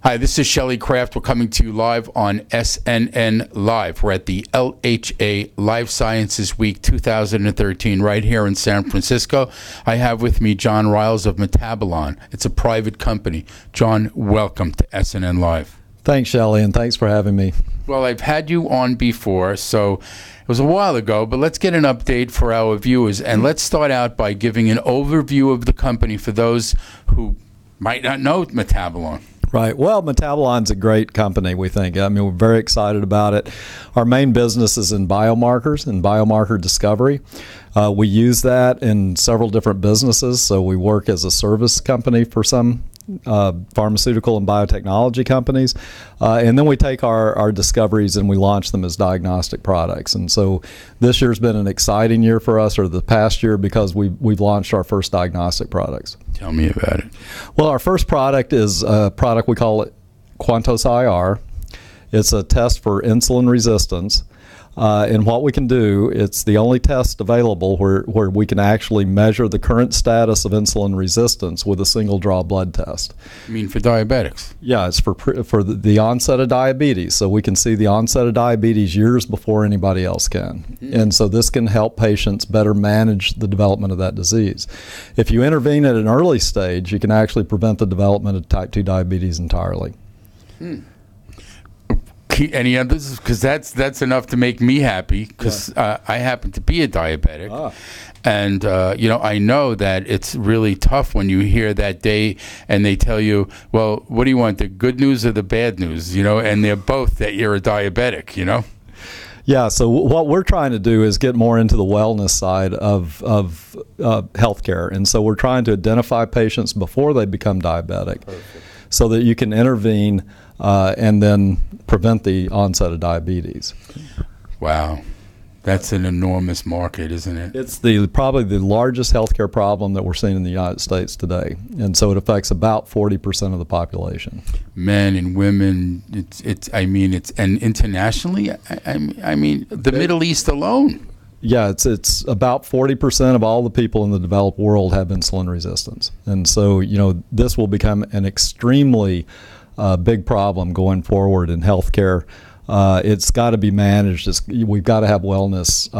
Hi, this is Shelley Kraft. We're coming to you live on SNNLive. We're at the LHA Life Sciences Week 2013 right here in San Francisco. I have with me John Ryals of Metabolon. It's a private company. John, welcome to SNNLive. Thanks, Shelley, and thanks for having me. Well, I've had you on before, so it was a while ago, but let's get an update for our viewers. And let's start out by giving an overview of the company for those who might not know Metabolon. Right. Well, Metabolon's a great company, we think. I mean, we're very excited about it. Our main business is in biomarkers and biomarker discovery. We use that in several different businesses. So we work as a service company for some pharmaceutical and biotechnology companies. And then we take our discoveries and we launch them as diagnostic products. And so this year's been an exciting year for us, or the past year, because we've launched our first diagnostic products. Tell me about it. Well, our first product is a product, we call it Quantose IR. It's a test for insulin resistance. And what we can do, it's the only test available where we can actually measure the current status of insulin resistance with a single draw blood test. You mean for diabetics? Yeah, it's for the onset of diabetes. So we can see the onset of diabetes years before anybody else can. Mm-hmm. And so this can help patients better manage the development of that disease. If you intervene at an early stage, you can actually prevent the development of type 2 diabetes entirely. Any others? Because that's enough to make me happy, because I happen to be a diabetic. And I know that it's really tough when you hear that day and they tell you, well, what do you want, the good news or the bad news? And they're both that you're a diabetic. Yeah, so what we're trying to do is get more into the wellness side of healthcare. And so we're trying to identify patients before they become diabetic. Perfect. So that you can intervene and then prevent the onset of diabetes. Wow. That's an enormous market, isn't it? It's probably the largest healthcare problem that we're seeing in the United States today. And so it affects about 40% of the population. Men and women, and internationally, the Middle East alone. Yeah, it's about 40% of all the people in the developed world have insulin resistance. And so, this will become an extremely big problem going forward in healthcare. It's got to be managed. We've got to have wellness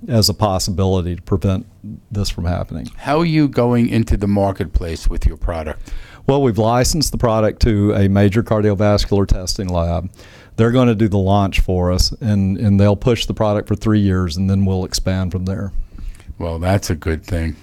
as a possibility to prevent this from happening. How are you going into the marketplace with your product? Well, we've licensed the product to a major cardiovascular testing lab. They're going to do the launch for us, and they'll push the product for 3 years, and then we'll expand from there. Well, that's a good thing,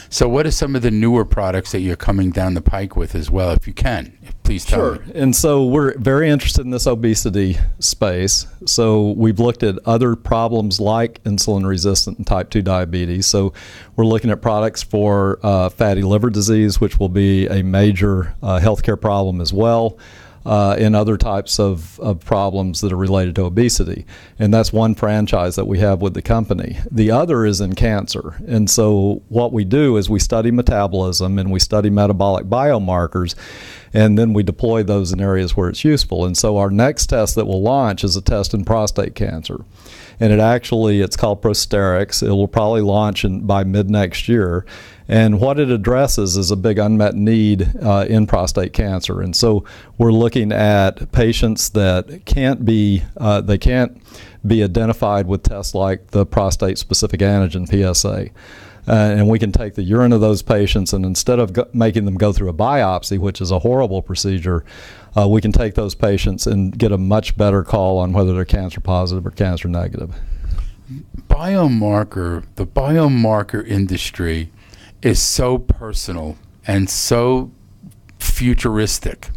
So what are some of the newer products that you're coming down the pike with as well, if you can? Please tell me. Sure. And so we're very interested in this obesity space. So we've looked at other problems like insulin-resistant and type 2 diabetes. So we're looking at products for fatty liver disease, which will be a major healthcare problem as well. And other types of problems that are related to obesity. And that's one franchise that we have with the company. The other is in cancer. And so what we do is we study metabolism and we study metabolic biomarkers, and then we deploy those in areas where it's useful. And so our next test that we'll launch is a test in prostate cancer. And it's called Prosterix. It will probably launch by mid-next year. And what it addresses is a big unmet need in prostate cancer. And so we're looking at patients that can't be identified with tests like the prostate-specific antigen, PSA. And we can take the urine of those patients, and instead of making them go through a biopsy, which is a horrible procedure, we can take those patients and get a much better call on whether they're cancer positive or cancer negative. The biomarker industry is so personal and so futuristic.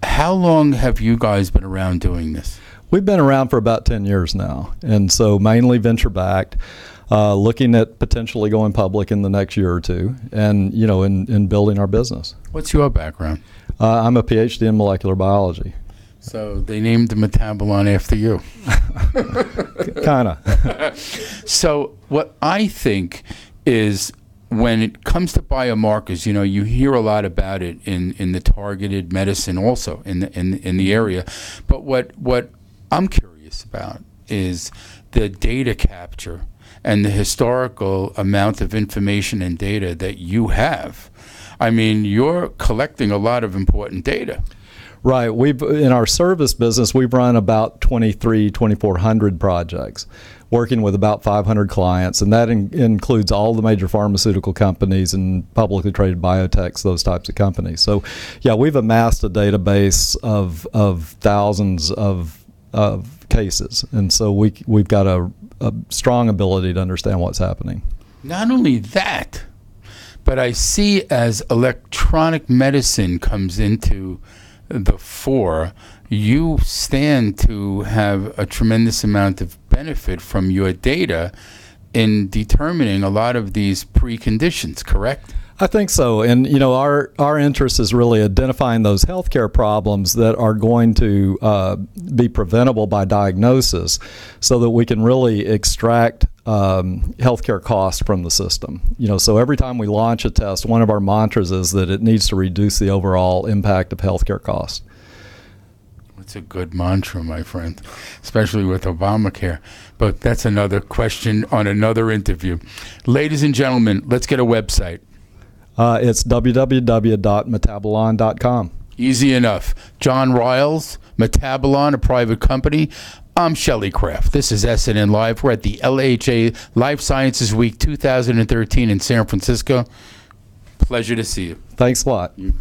How long have you guys been around doing this? We've been around for about 10 years now, and so mainly venture-backed, looking at potentially going public in the next year or two, and in building our business. What's your background? I'm a Ph.D. in molecular biology. So they named the Metabolon after you. Kind of. So what I think is, when it comes to biomarkers, you hear a lot about it in the targeted medicine also in the area. But what I'm curious about is the data capture and the historical amount of information and data that you have. I mean, you're collecting a lot of important data. Right. In our service business, we've run about 2,400 projects, working with about 500 clients, and that includes all the major pharmaceutical companies and publicly traded biotechs, those types of companies. So, yeah, we've amassed a database of thousands of cases, and so we've got a strong ability to understand what's happening. Not only that, but I see as electronic medicine comes into the fore, you stand to have a tremendous amount of benefit from your data in determining a lot of these preconditions, correct? I think so. And, our interest is really identifying those healthcare problems that are going to be preventable by diagnosis so that we can really extract healthcare costs from the system. So every time we launch a test, one of our mantras is that it needs to reduce the overall impact of healthcare costs. It's a good mantra, my friend, especially with Obamacare. But that's another question on another interview. Ladies and gentlemen, let's get a website. It's www.metabolon.com. Easy enough. John Ryals, Metabolon, a private company. I'm Shelley Kraft. This is SNNLive. We're at the LHA Life Sciences Week 2013 in San Francisco. Pleasure to see you. Thanks a lot. You